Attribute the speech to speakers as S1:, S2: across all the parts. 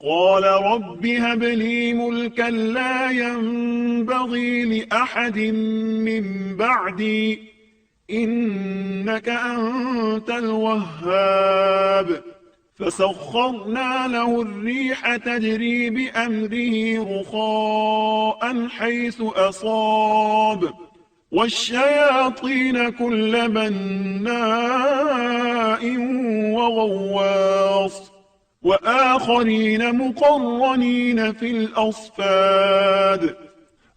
S1: قال رب هب لي ملكا لا ينبغي لأحد من بعدي إنك أنت الوهاب فسخرنا له الريح تجري بأمره رخاء حيث أصاب والشياطين كل بناء وغواص وآخرين مقرنين في الأصفاد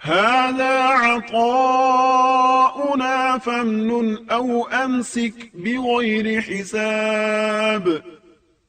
S1: هذا عطاؤنا فامنن أو أمسك بغير حساب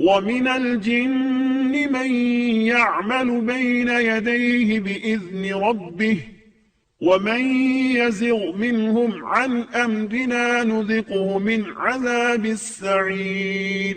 S1: ومن الجن من يعمل بين يديه بإذن ربه ومن يزغ منهم عن أمرنا نذقه من عذاب السعير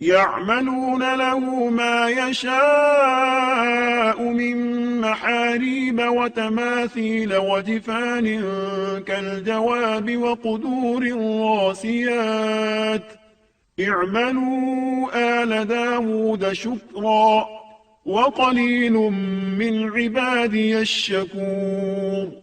S1: يعملون له ما يشاء من محاريب وتماثيل وجفان كالجواب وقدور الراسيات اعملوا آل داود شكرا وقليل من عبادي الشكور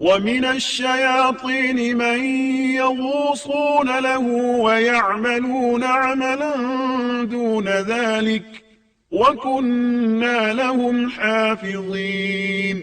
S1: ومن الشياطين من يغوصون له ويعملون عملا دون ذلك وكنا لهم حافظين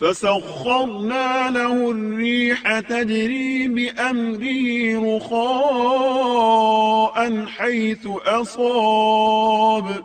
S1: فسخرنا له الريح تجري بأمره رخاء حيث أصاب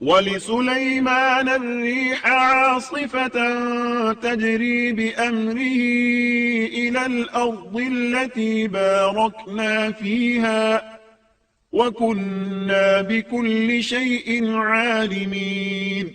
S1: ولسليمان الريح عاصفة تجري بأمره إلى الأرض التي باركنا فيها وكنا بكل شيء عالمين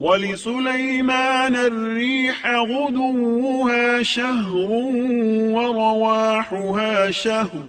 S1: ولسليمان الريح غدوها شهر ورواحها شهر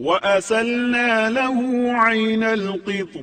S1: وَأَسَلْنَا لَهُ عَيْنَ الْقِطْرِ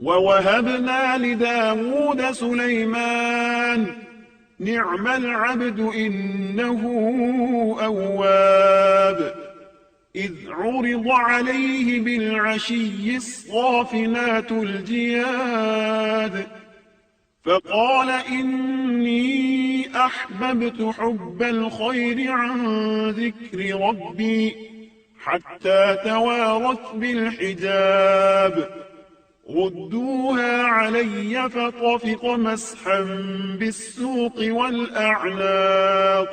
S1: وَوَهَبْنَا لِدَاوُودَ سُلَيْمَانَ نِعْمَ الْعَبْدُ إِنَّهُ أَوَّابٌ إِذْ عُرِضَ عَلَيْهِ بِالْعَشِيِّ الصَّافِنَاتُ الْجِيَادُ فقال إني أحببت حب الخير عن ذكر ربي حتى توارت بالحجاب ردوها علي فطفق مسحا بالسوق والأعناق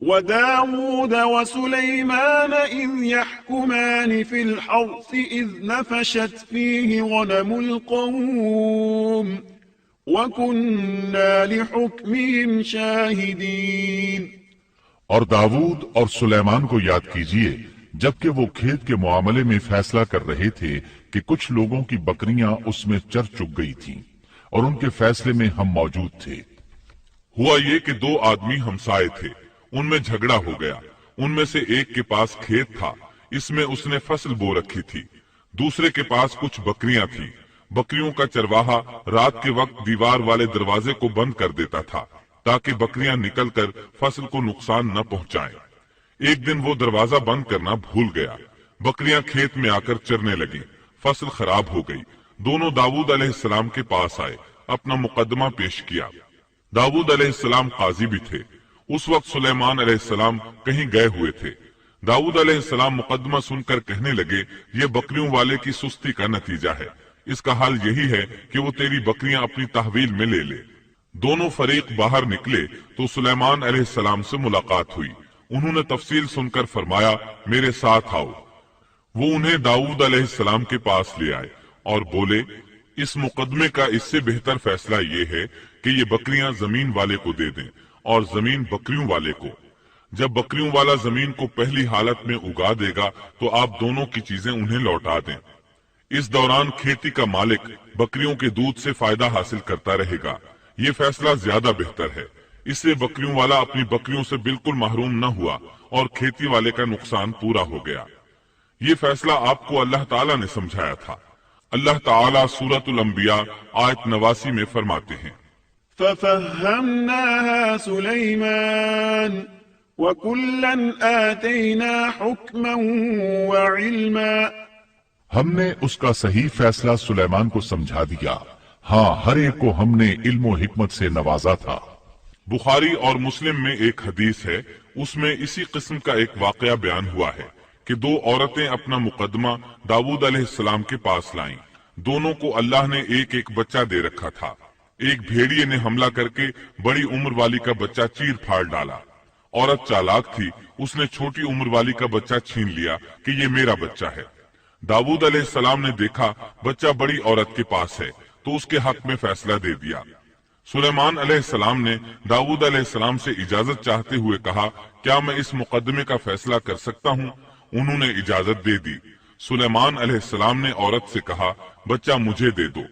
S1: وداود وسليمان إذ يحكمان في الحرث إذ نفشت فيه غنم القوم وكنا لحكمهم شاهدين۔
S2: اور داود اور سلیمان کو یاد کیجئے جبکہ وہ کھیت کے معاملے میں فیصلہ کر رہے تھے کہ کچھ لوگوں کی بکریاں اس میں چر چگ گئی تھیں اور ان کے فیصلے میں ہم موجود تھے۔
S3: ہوا یہ کہ دو آدمی ہمسائے تھے، ان میں جھگڑا ہو گیا۔ ان میں سے ایک کے پاس کھیت تھا، اس میں اس نے فصل بو رکھی تھی، دوسرے کے پاس کچھ بکریاں تھیں۔ بکریوں کا چرواہا رات کے وقت دیوار والے دروازے کو بند کر دیتا تھا تاکہ بکریاں نکل کر فصل کو نقصان نہ پہنچائیں۔ ایک دن وہ دروازہ بند کرنا بھول گیا، بکریاں کھیت میں آ کر چرنے لگیں، فصل خراب ہو گئی۔ دونوں داؤد علیہ السلام کے پاس آئے، اپنا مقدمہ پیش کیا۔ داؤد علیہ السلام قاضی بھی تھے۔ اس وقت سلیمان علیہ السلام کہیں گئے ہوئے تھے۔ داؤد علیہ السلام مقدمہ سن کر کہنے لگے، یہ بکریوں والے کی سستی کا نتیجہ ہے، اس کا حل یہی ہے کہ وہ تیری بکریاں اپنی تحویل میں لے لے۔ دونوں فریق باہر نکلے تو سلیمان علیہ السلام سے ملاقات ہوئی۔ انہوں نے تفصیل سن کر فرمایا، میرے ساتھ آؤ۔ وہ انہیں داؤد علیہ السلام کے پاس لے آئے اور بولے، اس مقدمے کا اس سے بہتر فیصلہ یہ ہے کہ یہ بکریاں زمین والے کو دے دیں اور زمین بکریوں والے کو۔ جب بکریوں والا زمین کو پہلی حالت میں اگا دے گا تو آپ دونوں کی چیزیں انہیں لوٹا دیں۔ اس دوران کھیتی کا مالک بکریوں کے دودھ سے فائدہ حاصل کرتا رہے گا۔ یہ فیصلہ زیادہ بہتر ہے۔ اس سے بکریوں والا اپنی بکریوں سے بالکل محروم نہ ہوا اور کھیتی والے کا نقصان پورا ہو گیا۔ یہ فیصلہ آپ کو اللہ تعالیٰ نے سمجھایا تھا۔ اللہ تعالیٰ سورۃ الانبیاء آیت 89 میں فرماتے ہیں،
S1: فَفَهَّمْنَاهَا سُلَيْمَانَ وَكُلًّا آتَيْنَا حُكْمًا وَعِلْمًا۔
S2: ہم نے اس کا صحیح فیصلہ سلیمان کو سمجھا دیا، ہاں ہر ایک کو ہم نے علم و حکمت سے نوازا تھا۔
S3: بخاری اور مسلم میں ایک حدیث ہے، اس میں اسی قسم کا ایک واقعہ بیان ہوا ہے کہ دو عورتیں اپنا مقدمہ داؤد علیہ السلام کے پاس لائیں۔ دونوں کو اللہ نے ایک ایک بچہ دے رکھا تھا۔ ایک بھیڑیے نے حملہ کر کے بڑی عمر والی کا بچہ چیر پھاڑ ڈالا۔ عورت چالاک تھی، اس نے چھوٹی عمر والی کا بچہ چھین لیا کہ یہ میرا بچہ ہے۔ داؤد علیہ السلام نے دیکھا بچہ بڑی عورت کے پاس ہے تو اس کے حق میں فیصلہ دے دیا۔ سلیمان علیہ السلام نے داؤد علیہ السلام سے اجازت چاہتے ہوئے کہا، کیا میں اس مقدمے کا فیصلہ کر سکتا ہوں؟ انہوں نے اجازت دے دی۔ سلیمان علیہ السلام نے عورت سے کہا، بچہ مجھے دے دو۔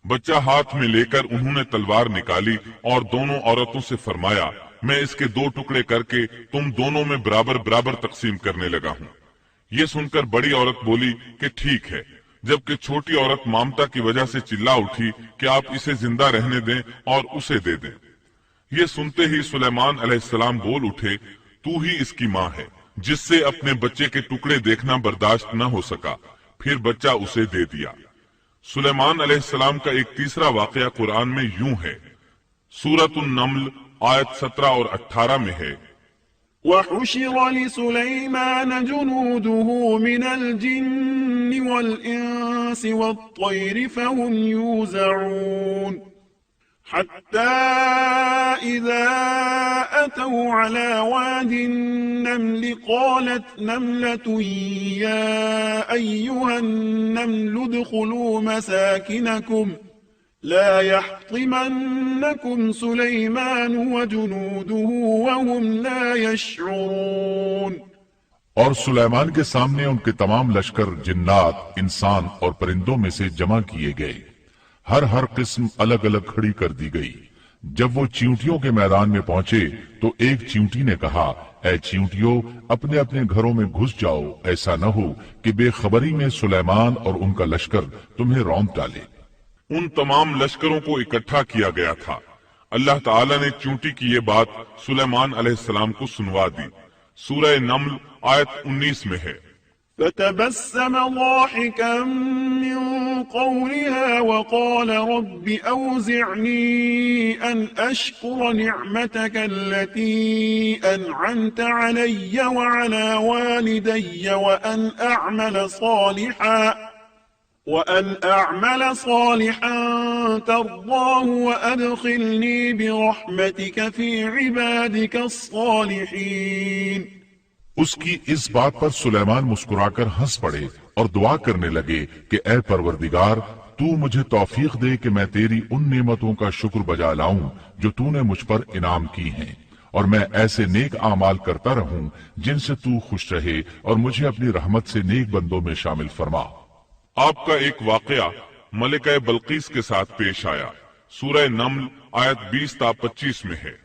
S3: بچہ ہاتھ میں لے کر انہوں نے تلوار نکالی اور دونوں عورتوں سے فرمایا، میں اس کے دو ٹکڑے کر کے تم دونوں میں برابر برابر تقسیم کرنے لگا ہوں۔ یہ سن کر بڑی عورت بولی کہ ٹھیک ہے، جبکہ چھوٹی عورت مامتا کی وجہ سے چلا اٹھی کہ آپ اسے زندہ رہنے دیں اور اسے دے دیں۔ یہ سنتے ہی سلیمان علیہ السلام بول اٹھے، تو ہی اس کی ماں ہے، جس سے اپنے بچے کے ٹکڑے دیکھنا برداشت نہ ہو سکا، پھر بچہ اسے دے دیا۔ سلیمان علیہ السلام کا ایک تیسرا واقعہ قرآن میں یوں ہے، سورۃ النمل آیت 17 اور 18 میں ہے،
S1: وحشر لسليمان جنوده من الجن والإنس والطير فهم يوزعون حتى إذا أتوا على واد النمل قالت نملة يا أيها النمل ادخلوا مساكنكم لا يحطمنكم سليمان وجنوده وهم لا يشعرون۔
S2: اور سلیمان کے سامنے ان کے تمام لشکر جنات، انسان اور پرندوں میں سے جمع کیے گئے، ہر قسم الگ الگ کھڑی کر دی گئی۔ جب وہ چیونٹیوں کے میدان میں پہنچے تو ایک چیونٹی نے کہا، اے چیونٹیوں، اپنے اپنے گھروں میں گھس جاؤ، ایسا نہ ہو کہ بے خبری میں سلیمان اور ان کا لشکر تمہیں رونق ڈالے۔
S3: ان تمام لشکروں کو اکٹھا کیا گیا تھا۔ اللہ تعالیٰ نے چونٹی کی یہ بات سلیمان علیہ السلام کو سنوا دی۔ سورہ نمل آیت 19 میں ہے،
S1: فتبسم ضاحكا من قولها وقال رب أوزعني أن أشكر نعمتك التي أنعمت علي وعلى والدي وأن أعمل صالحا ترضاه وأدخلني برحمتك في عبادك الصالحين۔
S2: اس کی اس بات پر سلیمان مسکرا کر ہنس پڑے اور دعا کرنے لگے کہ اے پروردگار تو مجھے توفیق دے کہ میں تیری ان نعمتوں کا شکر بجا لاؤں جو تو نے مجھ پر انعام کی ہیں، اور میں ایسے نیک اعمال کرتا رہوں جن سے تو خوش رہے، اور مجھے اپنی رحمت سے نیک بندوں میں شامل فرما۔
S3: آپ کا ایک واقعہ ملکہ بلقیس کے ساتھ پیش آیا، سورہ نمل آیت 20 تا 25 میں ہے۔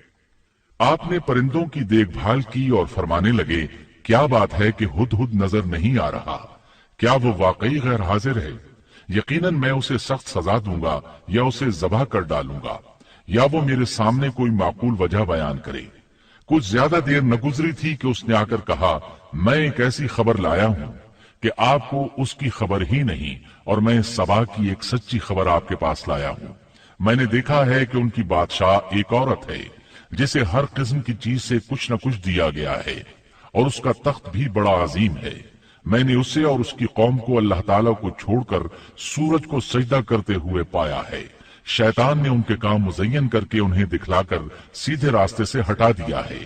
S2: آپ نے پرندوں کی دیکھ بھال کی اور فرمانے لگے کیا بات ہے کہ ہدہد نظر نہیں آ رہا، کیا وہ واقعی غیر حاضر ہے؟ یقیناً میں اسے سخت سزا دوں گا یا اسے ذبح کر ڈالوں گا، یا وہ میرے سامنے کوئی معقول وجہ بیان کرے۔ کچھ زیادہ دیر نہ گزری تھی کہ اس نے آ کر کہا میں ایک ایسی خبر لایا ہوں کہ آپ کو اس کی خبر ہی نہیں، اور میں سبا کی ایک سچی خبر آپ کے پاس لایا ہوں۔ میں نے دیکھا ہے کہ ان کی بادشاہ ایک عورت ہے جسے ہر قسم کی چیز سے کچھ نہ کچھ دیا گیا ہے، اور اس کا تخت بھی بڑا عظیم ہے۔ میں نے اسے اور اس کی قوم کو اللہ تعالیٰ کو چھوڑ کر سورج کو سجدہ کرتے ہوئے پایا ہے۔ شیطان نے ان کے کام مزین کر کے انہیں دکھلا کر سیدھے راستے سے ہٹا دیا ہے،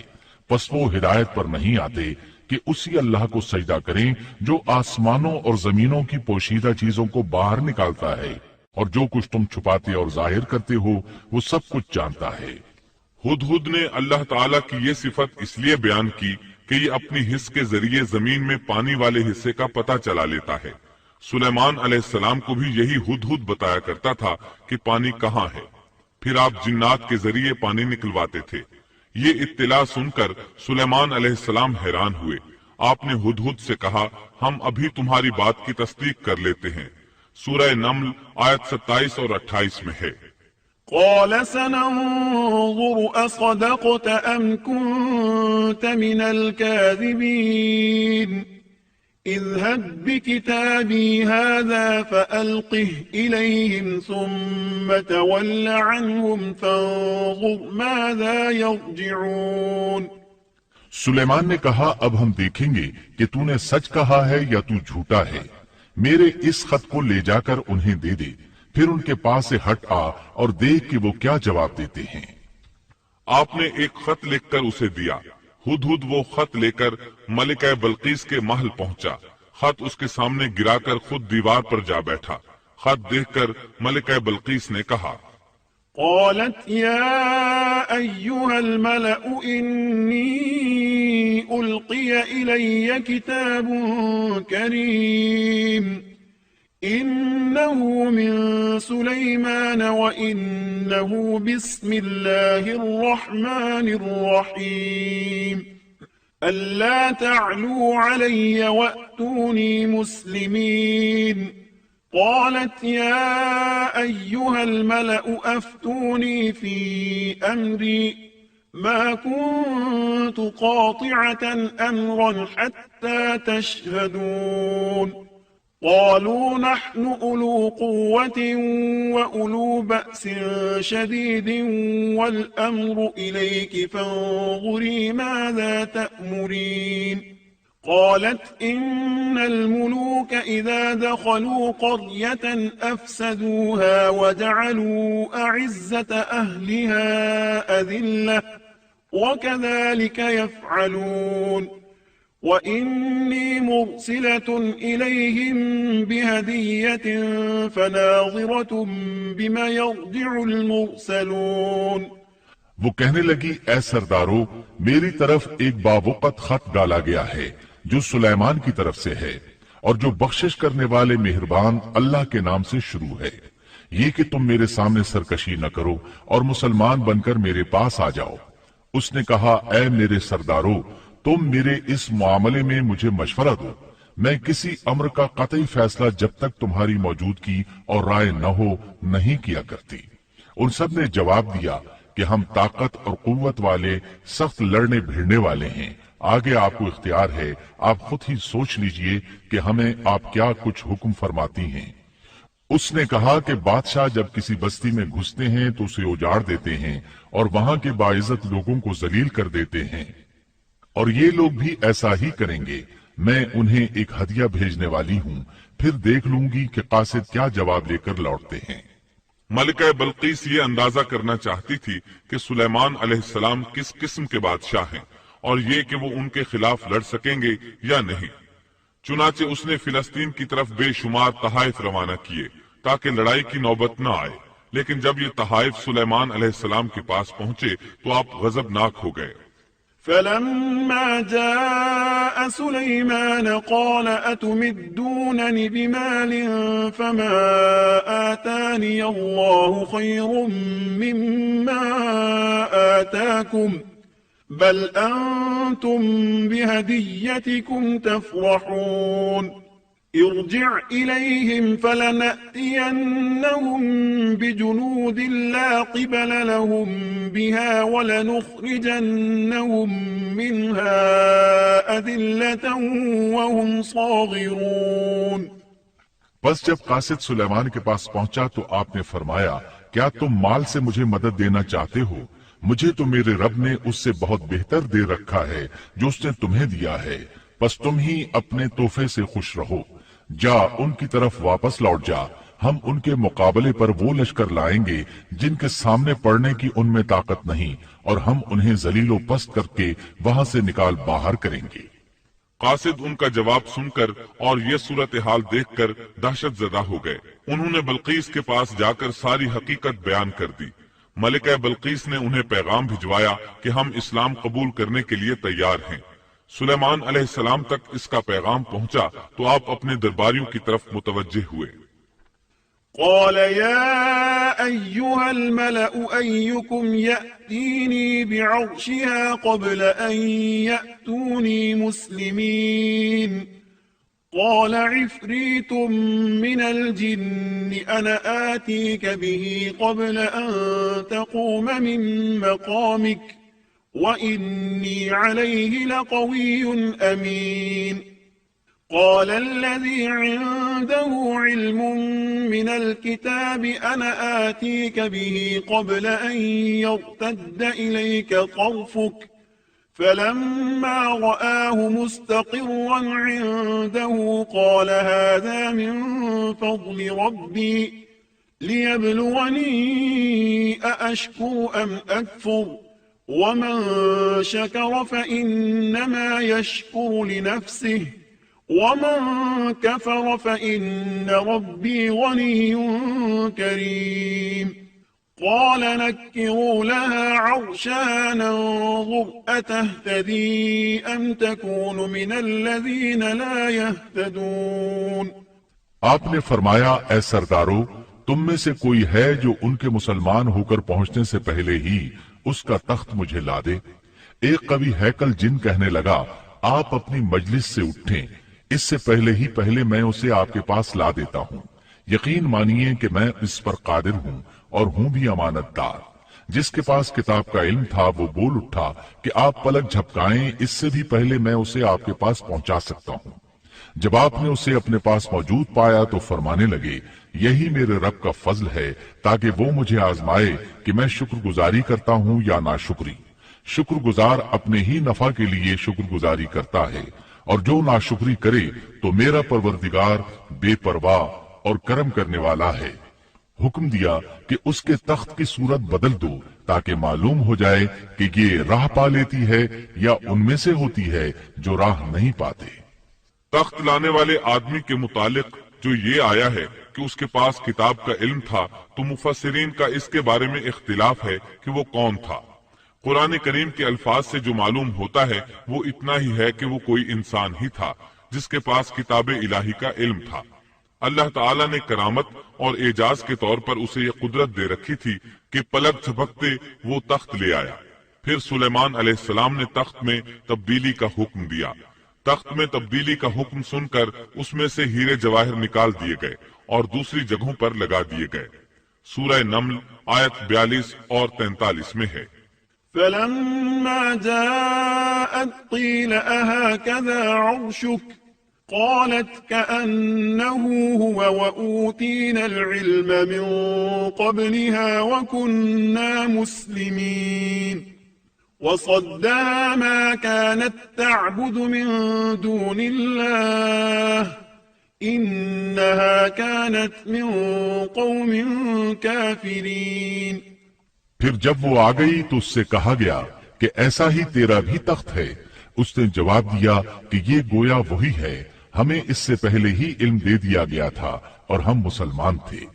S2: پس وہ ہدایت پر نہیں آتے کہ اسی اللہ کو سجدہ کریں جو آسمانوں اور زمینوں کی پوشیدہ چیزوں کو باہر نکالتا ہے، اور جو کچھ تم چھپاتے اور ظاہر کرتے ہو وہ سب کچھ جانتا ہے۔
S3: ہدہد نے اللہ تعالیٰ کی یہ صفت اس لیے بیان کی کہ یہ اپنی حس کے ذریعے زمین میں پانی والے حصے کا پتہ چلا لیتا ہے۔ سلیمان علیہ السلام کو بھی یہی ہدہد بتایا کرتا تھا کہ پانی کہاں ہے، پھر آپ جنات کے ذریعے پانی نکلواتے تھے۔ یہ اطلاع سن کر سلیمان علیہ السلام حیران ہوئے۔ آپ نے ہدہد سے کہا ہم ابھی تمہاری بات کی تصدیق کر لیتے ہیں۔ سورہ نمل آیت 27 اور 28 میں ہے۔
S1: قال سننظر أصدقت أم كنت من الكاذبين اذهب بكتابي هذا فألقه إليهم ثم تول عنهم فانظر ماذا يرجعون۔
S2: سلیمان نے کہا اب ہم دیکھیں گے کہ تو نے سچ کہا ہے یا تو جھوٹا ہے، میرے اس خط کو لے جا کر انہیں دے دے، پھر ان کے پاس سے ہٹ آ اور دیکھ کہ وہ کیا جواب دیتے ہیں۔
S3: آپ نے ایک خط لکھ کر اسے دیا۔ ہدہد وہ خط لے کر ملکہ بلقیس کے محل پہنچا۔ خط اس کے سامنے گرا کر خود دیوار پر جا بیٹھا۔ خط دیکھ کر ملکہ بلقیس نے کہا
S1: قالت يا أيها الملأ إني ألقي إلي كتاب كريم إنه من سليمان وإنه بسم الله الرحمن الرحيم ألا تعلوا علي وأتوني مسلمين۔ قالت يا أيها الملأ أفتوني في أمري ما كنت قاطعة أمرا حتى تشهدون۔ قالوا نحن أولو قوة وأولو بأس شديد والأمر إليك فانظري ماذا تأمرين۔ قالت إن الملوك إذا دخلوا قرية أفسدوها وجعلوا أعزة أهلها أذلة وكذلك يفعلون وإني مرسلة إليهم بهدية فناظرة بما يرجع المرسلون۔
S2: وہ کہنے لگی اے سردارو میری طرف ایک باوقت خط ڈالا گیا ہے جو سلیمان کی طرف سے ہے، اور جو بخشش کرنے والے مہربان اللہ کے نام سے شروع ہے، یہ کہ تم میرے سامنے سرکشی نہ کرو اور مسلمان بن کر میرے پاس آ جاؤ۔ اس نے کہا اے میرے سردارو تم میرے اس معاملے میں مجھے مشورہ دو، میں کسی امر کا قطعی فیصلہ جب تک تمہاری موجودگی اور رائے نہ ہو نہیں کیا کرتی۔ ان سب نے جواب دیا کہ ہم طاقت اور قوت والے سخت لڑنے بھیڑنے والے ہیں، آگے آپ کو اختیار ہے، آپ خود ہی سوچ لیجئے کہ ہمیں آپ کیا کچھ حکم فرماتی ہیں۔ اس نے کہا کہ بادشاہ جب کسی بستی میں گھستے ہیں تو اسے اجاڑ دیتے ہیں اور وہاں کے باعزت لوگوں کو ذلیل کر دیتے ہیں، اور یہ لوگ بھی ایسا ہی کریں گے۔ میں انہیں ایک ہدیہ بھیجنے والی ہوں، پھر دیکھ لوں گی کہ قاصد کیا جواب لے کر لوٹتے ہیں۔
S3: ملکہ بلقیس یہ اندازہ کرنا چاہتی تھی کہ سلیمان علیہ السلام کس قسم کے بادشاہ ہیں اور یہ کہ وہ ان کے خلاف لڑ سکیں گے یا نہیں۔ چنانچہ اس نے فلسطین کی طرف بے شمار تحائف روانہ کیے تاکہ لڑائی کی نوبت نہ آئے، لیکن جب یہ تحائف سلیمان علیہ السلام کے پاس پہنچے تو آپ غضبناک ہو گئے۔
S1: فلما جاء سليمان قال أتمدونني بمال فما آتاني الله خير مما آتاكم بل أنتم بهديتكم تفرحون ارجع إليهم فلنأتينهم بجنود لا قبل لهم بها ولنخرجنهم منها أذلة وهم صاغرون۔
S2: بس جب قاصد سلیمان کے پاس پہنچا تو آپ نے فرمایا، کیا تم مال سے مجھے مدد دینا چاہتے ہو؟ مجھے تو میرے رب نے اس سے بہت بہتر دے رکھا ہے جو اس نے تمہیں دیا ہے، بس تم ہی اپنے تحفے سے خوش رہو۔ جا ان کی طرف واپس لوٹ جا، ہم ان کے مقابلے پر وہ لشکر لائیں گے جن کے سامنے پڑنے کی ان میں طاقت نہیں، اور ہم انہیں ذلیل و پست کر کے وہاں سے نکال باہر کریں گے۔
S3: قاصد ان کا جواب سن کر اور یہ صورتحال دیکھ کر دہشت زدہ ہو گئے۔ انہوں نے بلقیس کے پاس جا کر ساری حقیقت بیان کر دی۔ ملکہ بلقیس نے انہیں پیغام بھجوایا کہ ہم اسلام قبول کرنے کے لیے تیار ہیں۔ سلیمان علیہ السلام تک اس کا پیغام پہنچا تو آپ اپنے درباریوں کی طرف متوجہ ہوئے۔
S1: قال يا أيها الملأ أيكم يأتيني بعرشها قبل أن يأتوني مسلمين قال عفريت من الجن أنا آتيك به قبل أن تقوم من مقامك وإني عليه لقوي أمين قال الذي عنده علم من الكتاب أنا آتيك به قبل أن يرتد إليك طرفك فلما رآه مستقرا عنده قال هذا من فضل ربي ليبلوني أأشكر أم أكفر ومن شكر فإنما يشكر لنفسه ومن كفر فإن ربي غني كريم قال نكروا لها عرشها ننظر أتهتدي أم تكون من الذين لا يهتدون۔
S2: آپ نے فرمایا، اے سردارو، تم میں سے کوئی ہے جو ان کے مسلمان ہو کر پہنچنے سے پہلے ہی اس کا تخت مجھے لا دے۔ ایک قوی ہیکل جن کہنے لگا، آپ اپنی مجلس سے اٹھیں، اس سے پہلے میں اسے آپ کے پاس لا دیتا ہوں۔ یقین مانیے کہ میں اس پر قادر ہوں اور ہوں بھی امانت دار۔ جس کے پاس کتاب کا علم تھا وہ بول اٹھا کہ آپ پلک جھپکائیں، اس سے بھی پہلے میں اسے آپ کے پاس پہنچا سکتا ہوں۔ جب آپ نے اسے اپنے پاس موجود پایا تو فرمانے لگے، یہی میرے رب کا فضل ہے تاکہ وہ مجھے آزمائے کہ میں شکر گزاری کرتا ہوں یا ناشکری۔ شکر گزار اپنے ہی نفع کے لیے شکر گزاری کرتا ہے، اور جو ناشکری کرے تو میرا پروردگار بے پرواہ اور کرم کرنے والا ہے۔ حکم دیا کہ اس کے تخت کی صورت بدل دو تاکہ معلوم ہو جائے کہ یہ راہ پا لیتی ہے یا ان میں سے ہوتی ہے جو راہ نہیں پاتے۔
S3: تخت لانے والے آدمی کے متعلق جو یہ آیا ہے کہ اس کے پاس کتاب کا علم تھا، تو مفسرین کا اس کے بارے میں اختلاف ہے کہ وہ کون تھا۔ قرآن کریم کے الفاظ سے جو معلوم ہوتا ہے وہ اتنا ہی ہے کہ وہ کوئی انسان ہی تھا جس کے پاس کتاب الہی کا علم تھا۔ اللہ تعالیٰ نے کرامت اور اعجاز کے طور پر اسے یہ قدرت دے رکھی تھی کہ پلک جھپکتے وہ تخت لے آیا۔ پھر سلیمان علیہ السلام نے تخت میں تبدیلی کا حکم دیا۔ تخت میں تبدیلی کا حکم سن کر اس میں سے ہیرے جواہر نکال دیے گئے اور دوسری جگہوں پر لگا دیے گئے۔ سورہ نمل آیت 42 اور 43 میں ہے۔
S1: فلما جاءت قيل أهكذا عرشك قالت كأنه هو وأوتينا العلم من قبلها وكنا مسلمين وصدها ما كانت تعبد من دون الله إنها كانت من قوم كافرين.
S2: پھر جب وہ آ گئی تو اس سے کہا گیا کہ ایسا ہی تیرا بھی تخت ہے. اس نے جواب دیا کہ یہ گویا وہی ہے، ہمیں اس سے پہلے ہی علم دے دیا گیا تھا اور ہم مسلمان تھے.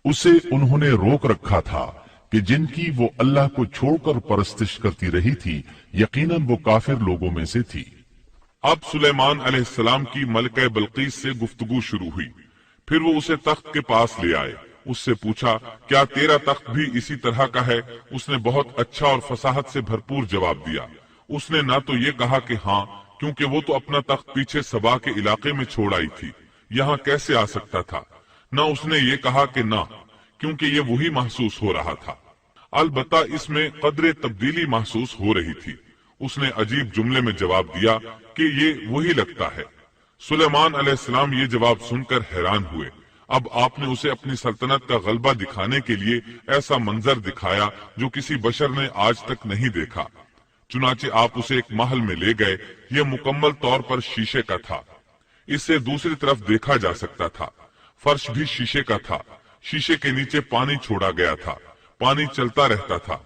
S2: اسے انہوں نے روک رکھا تھا کہ جن کی وہ اللہ کو چھوڑ کر پرستش کرتی رہی تھی یقیناً وہ کافر لوگوں میں سے تھی.
S3: اب سلیمان علیہ السلام کی ملکہ بلقیس سے گفتگو شروع ہوئی. پھر وہ اسے تخت کے پاس لے آئے. اس سے پوچھا کیا تیرا تخت بھی اسی طرح کا ہے؟ اس نے بہت اچھا اور فصاحت سے بھرپور جواب دیا. اس نے نہ تو یہ کہا کہ ہاں، کیونکہ وہ تو اپنا تخت پیچھے سبا کے علاقے میں چھوڑ آئی تھی، یہاں کیسے آ سکتا تھا. نہ اس نے یہ کہا کہ نہ، کیونکہ یہ وہی محسوس ہو رہا تھا. البتہ اس میں قدر تبدیلی محسوس ہو رہی تھی. اس نے عجیب جملے میں جواب دیا کہ یہ وہی لگتا ہے. سلیمان علیہ السلام یہ جواب سن کر حیران ہوئے. اب آپ نے اسے اپنی سلطنت کا غلبہ دکھانے کے لیے ایسا منظر دکھایا جو کسی بشر نے آج تک نہیں دیکھا. چنانچہ آپ اسے ایک محل میں لے گئے. یہ مکمل طور پر شیشے کا تھا. اس سے دوسری طرف دیکھا جا سکتا تھا. فرش بھی شیشے کا تھا. شیشے کے نیچے پانی چھوڑا گیا تھا. پانی چلتا رہتا تھا.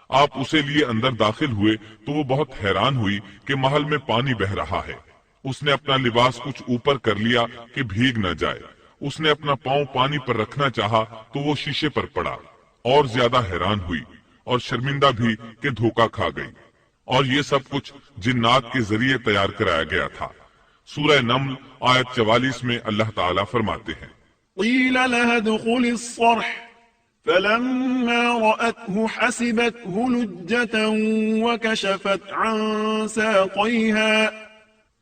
S3: آپ اسے لیے اندر داخل ہوئے تو وہ بہت حیران ہوئی کہ محل میں پانی بہ رہا ہے. اس نے اپنا لباس کچھ اوپر کر لیا کہ بھیگ نہ جائے. اس نے اپنا پاؤں پانی پر رکھنا چاہا تو وہ شیشے پر پڑا. اور زیادہ حیران ہوئی اور شرمندہ بھی کہ دھوکہ کھا گئی. اور یہ سب کچھ جنات کے ذریعے تیار کرایا گیا تھا. سورہ نمل آیت 44 میں اللہ تعالیٰ فرماتے ہیں
S1: قیل لها ادخل الصرح فلما رأته حسبته لجة وكشفت عن ساقيها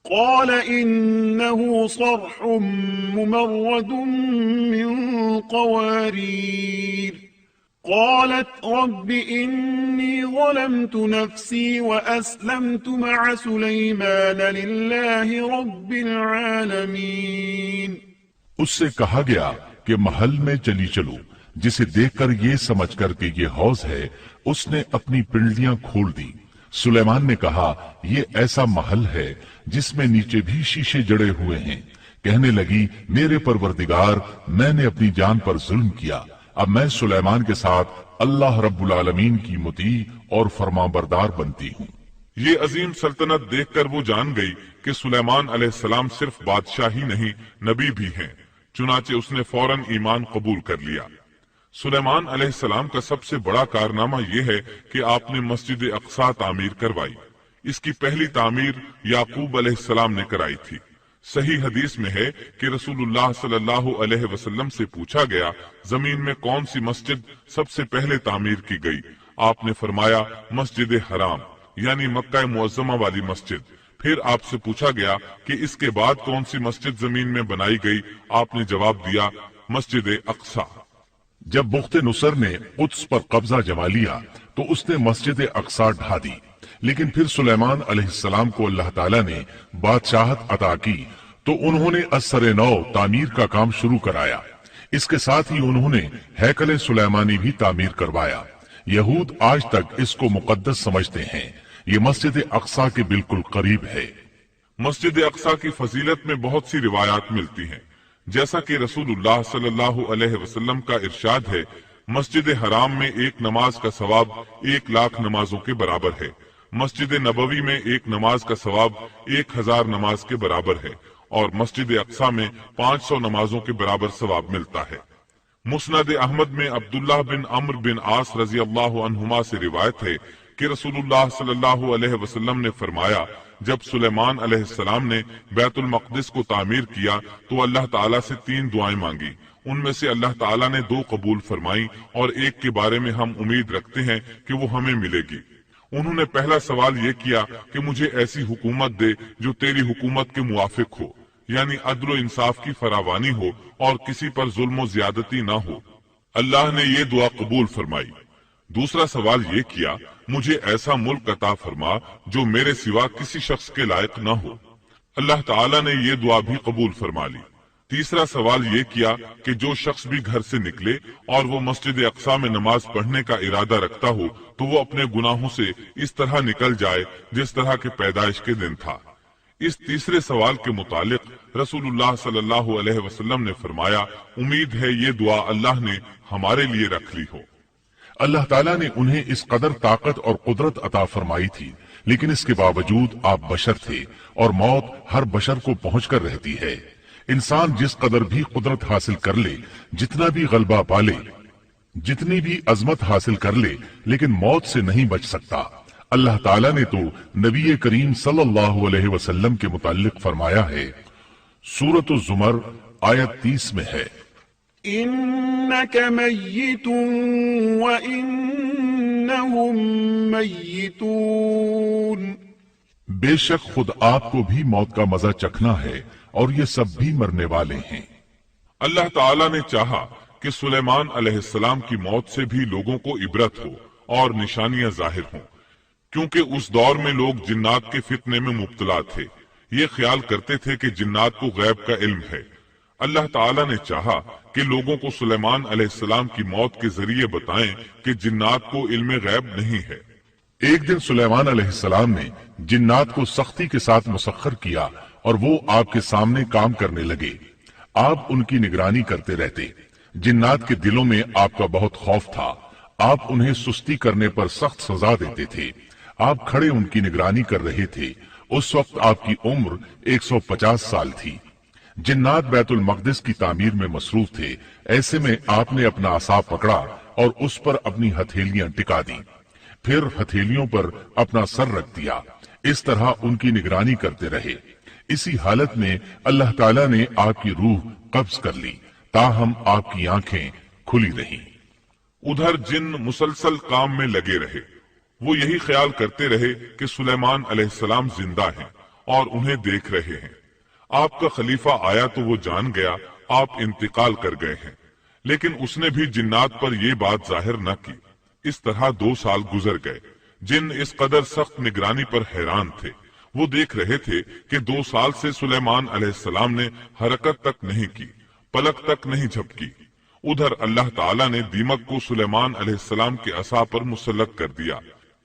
S1: قال إنه صرح ممرد من قوارير قالت رب إني ظلمت نفسي وأسلمت مع سليمان لله رب العالمين.
S2: اس سے کہا گیا کہ محل میں چلی چلو. جسے دیکھ کر یہ سمجھ کر کہ یہ حوض ہے اس نے اپنی پنڈلیاں کھول دی. سلیمان نے کہا یہ ایسا محل ہے جس میں نیچے بھی شیشے جڑے ہوئے ہیں. کہنے لگی میرے پروردگار، میں نے اپنی جان پر ظلم کیا. اب میں سلیمان کے ساتھ اللہ رب العالمین کی مطیع اور فرمانبردار بنتی ہوں.
S3: یہ عظیم سلطنت دیکھ کر وہ جان گئی کہ سلیمان علیہ السلام صرف بادشاہ ہی نہیں، نبی بھی ہیں. چنانچہ اس نے فوراً ایمان قبول کر لیا. سلیمان علیہ السلام کا سب سے بڑا کارنامہ یہ ہے کہ آپ نے مسجد اقصی تعمیر کروائی. اس کی پہلی تعمیر یعقوب علیہ السلام نے کرائی تھی. صحیح حدیث میں ہے کہ رسول اللہ صلی اللہ علیہ وسلم سے پوچھا گیا زمین میں کون سی مسجد سب سے پہلے تعمیر کی گئی. آپ نے فرمایا مسجد حرام یعنی مکہ معظمہ والی مسجد. پھر آپ سے پوچھا گیا کہ اس کے بعد کون سی مسجد زمین میں بنائی گئی. آپ نے جواب دیا مسجد اقصی.
S2: جب بخت نصر نے قدس پر قبضہ جما لیا تو اس نے مسجد اقصی ڈھا دی. لیکن پھر سلیمان علیہ السلام کو اللہ تعالیٰ نے بادشاہت عطا کی تو انہوں نے اثر نو تعمیر کا کام شروع کرایا. اس کے ساتھ ہی انہوں نے ہیکل سلیمانی بھی تعمیر کروایا. یہود آج تک اس کو مقدس سمجھتے ہیں. یہ مسجد اقصی کے بالکل قریب ہے.
S3: مسجد اقصی کی فضیلت میں بہت سی روایات ملتی ہیں. جیسا کہ رسول اللہ صلی اللہ علیہ وسلم کا ارشاد ہے مسجد حرام میں ایک نماز کا ثواب 1,00,000 نمازوں کے برابر ہے. مسجد نبوی میں ایک نماز کا ثواب 1000 نماز کے برابر ہے اور مسجد اقصی میں 500 نمازوں کے برابر ثواب ملتا ہے. مسند احمد میں عبداللہ بن عمرو بن عاص رضی اللہ عنہما سے روایت ہے کہ رسول اللہ صلی اللہ علیہ وسلم نے فرمایا جب سلیمان علیہ السلام نے بیت المقدس کو تعمیر کیا تو اللہ تعالیٰ سے 3 دعائیں مانگی. ان میں سے اللہ تعالیٰ نے 2 قبول فرمائیں اور ایک کے بارے میں ہم امید رکھتے ہیں کہ وہ ہمیں ملے گی. انہوں نے پہلا سوال یہ کیا کہ مجھے ایسی حکومت دے جو تیری حکومت کے موافق ہو، یعنی عدل و انصاف کی فراوانی ہو اور کسی پر ظلم و زیادتی نہ ہو. اللہ نے یہ دعا قبول فرمائی. دوسرا سوال یہ کیا مجھے ایسا ملک عطا فرما جو میرے سوا کسی شخص کے لائق نہ ہو. اللہ تعالیٰ نے یہ دعا بھی قبول فرما لی. تیسرا سوال یہ کیا کہ جو شخص بھی گھر سے نکلے اور وہ مسجد اقصی میں نماز پڑھنے کا ارادہ رکھتا ہو تو وہ اپنے گناہوں سے اس طرح نکل جائے جس طرح کے پیدائش کے دن تھا. اس تیسرے سوال کے متعلق رسول اللہ صلی اللہ علیہ وسلم نے فرمایا، امید ہے یہ دعا اللہ نے ہمارے لیے رکھ لی ہو۔
S2: اللہ تعالیٰ نے انہیں اس قدر طاقت اور قدرت عطا فرمائی تھی، لیکن اس کے باوجود آپ بشر تھے اور موت ہر بشر کو پہنچ کر رہتی ہے۔ انسان جس قدر بھی قدرت حاصل کر لے، جتنا بھی غلبہ پالے، جتنی بھی عظمت حاصل کر لے، لیکن موت سے نہیں بچ سکتا۔ اللہ تعالیٰ نے تو نبی کریم صلی اللہ علیہ وسلم کے متعلق فرمایا ہے، سورۃ الزمر آیت 30 میں ہے،
S1: إنك ميت وإنهم ميتون۔
S2: بے شک خود آپ کو بھی موت کا مزہ چکھنا ہے اور یہ سب بھی مرنے والے ہیں۔
S3: اللہ تعالیٰ نے چاہا کہ سلیمان علیہ السلام کی موت سے بھی لوگوں کو عبرت ہو اور نشانیاں ظاہر ہوں، کیونکہ اس دور میں لوگ جنات کے فتنے میں مبتلا تھے۔ یہ خیال کرتے تھے کہ جنات کو غیب کا علم ہے۔ اللہ تعالیٰ نے چاہا کہ لوگوں کو سلیمان علیہ السلام کی موت کے ذریعے بتائیں کہ جنات کو علم غیب نہیں ہے۔
S2: ایک دن سلیمان علیہ السلام نے جنات کو سختی کے ساتھ مسخر کیا اور وہ آپ کے سامنے کام کرنے لگے۔ آپ ان کی نگرانی کرتے رہتے۔ جنات کے دلوں میں آپ کا بہت خوف تھا۔ آپ انہیں سستی کرنے پر سخت سزا دیتے تھے۔ آپ کھڑے ان کی نگرانی کر رہے تھے۔ اس وقت آپ کی عمر 150 سال تھی۔ جنات بیت المقدس کی تعمیر میں مصروف تھے۔ ایسے میں آپ نے اپنا عصا پکڑا اور اس پر اپنی ہتھیلیاں ٹکا دی، پھر ہتھیلیوں پر اپنا سر رکھ دیا۔ اس طرح ان کی نگرانی کرتے رہے۔ اسی حالت میں اللہ تعالیٰ نے آپ کی روح قبض کر لی، تاہم آپ کی آنکھیں کھلی رہیں۔
S3: ادھر جن مسلسل کام میں لگے رہے۔ وہ یہی خیال کرتے رہے کہ سلیمان علیہ السلام زندہ ہیں اور انہیں دیکھ رہے ہیں۔ آپ کا خلیفہ آیا تو وہ جان گیا آپ انتقال کر گئے ہیں، لیکن اس نے بھی جنات پر یہ بات ظاہر نہ کی۔ اس طرح 2 سال گزر گئے۔ جن اس قدر سخت نگرانی پر حیران تھے۔ وہ دیکھ رہے تھے کہ 2 سال سے سلیمان علیہ السلام نے حرکت تک نہیں کی، پلک تک نہیں جھپکی۔ ادھر اللہ تعالیٰ نے دیمک کو سلیمان علیہ السلام کے عصا پر مسلط کر دیا۔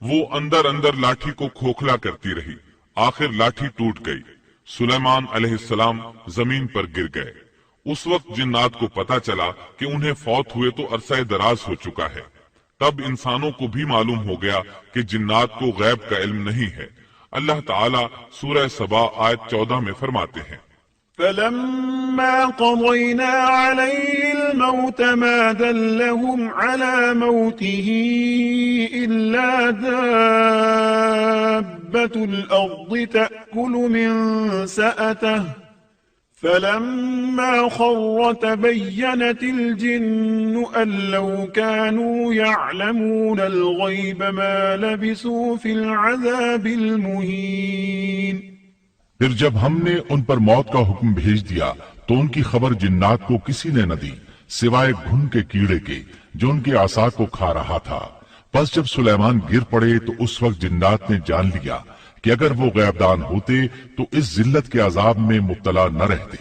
S3: وہ اندر اندر لاٹھی کو کھوکھلا کرتی رہی۔ آخر لاٹھی ٹوٹ گئی۔ سلیمان علیہ السلام زمین پر گر گئے۔ اس وقت جنات کو پتا چلا کہ انہیں فوت ہوئے تو عرصہ دراز ہو چکا ہے۔ تب انسانوں کو بھی معلوم ہو گیا کہ جنات کو غیب کا علم نہیں ہے۔ اللہ تعالیٰ سورہ سبا آیت 14 میں فرماتے ہیں،
S1: فلما قضينا عليه الموت ما دلهم على موته إلا دابة الأرض تأكل من سأته فلما خر تبينت الجن أن لو كانوا يعلمون الغيب ما لبثوا في العذاب المهين۔
S2: پھر جب ہم نے ان پر موت کا حکم بھیج دیا تو ان کی خبر جنات کو کسی نے نہ دی سوائے گھن کے کیڑے کے جو ان کے عصا کو کھا رہا تھا۔ پس جب سلیمان گر پڑے تو اس وقت جنات نے جان لیا کہ اگر وہ غیبدان ہوتے تو اس ذلت کے عذاب میں مبتلا نہ رہتے۔